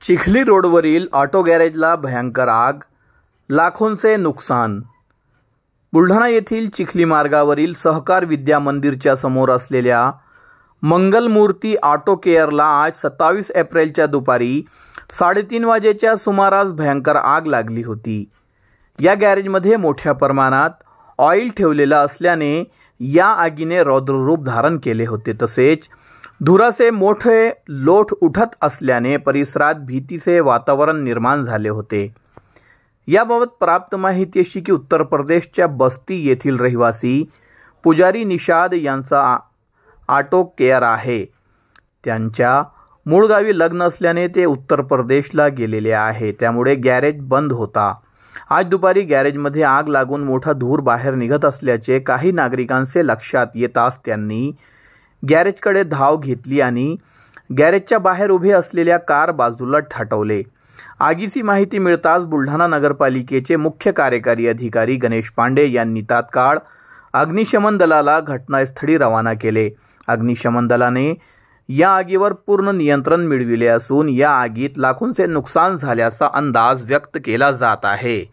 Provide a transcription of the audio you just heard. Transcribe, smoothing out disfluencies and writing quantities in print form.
चिखली रोडवरील ऑटो गॅरेजला भयंकर आग, लाखोंचे नुकसान। बुलढाणा येथील चिखली मार्गावरील सहकार विद्या मंदिरच्या समोर असलेल्या मंगलमूर्ती ऑटो केअरला आज 27 एप्रिलच्या दुपारी 3:30 वाजेच्या सुमारास भयंकर आग लागली होती। या गॅरेजमध्ये मोठ्या प्रमाणात ऑइल ठेवलेला असल्याने या आगीने रौद्ररूप धारण केले होते। तसेच धुराचे मोठे लोट उठत असल्याने परिसरात भीतीचे वातावरण निर्माण झाले होते। याबाबत प्राप्त माहिती अशी की उत्तर प्रदेशच्या बस्ती येथील रहिवासी पुजारी निषाद यांचा ऑटो केअर आहे। त्यांच्या मूळ गावी लग्न असल्याने ते उत्तर प्रदेशला गेलेले आहे, त्यामुळे गॅरेज बंद होता। आज दुपारी गॅरेजमध्ये आग लागून मोठा धूर बाहेर निघत असल्याचे काही नागरिकांचे लक्षात येताच त्यांनी गॅरेजकडे धाव घेतली आणि गॅरेजच्या बाहेर उभे असलेल्या कार बाजूला हटवले। आगीची माहिती मिळताच बुलढाणा नगरपालिकेचे मुख्य कार्यकारी अधिकारी गणेश पांडे यांनी तात्काळ अग्निशमन दलाला घटनास्थळी रवाना केले। अग्निशमन दलाने या आगीवर पूर्ण नियंत्रण मिळविले असून या आगीत लाखोंचे नुकसान झाल्याचा अंदाज व्यक्त केला जात आहे।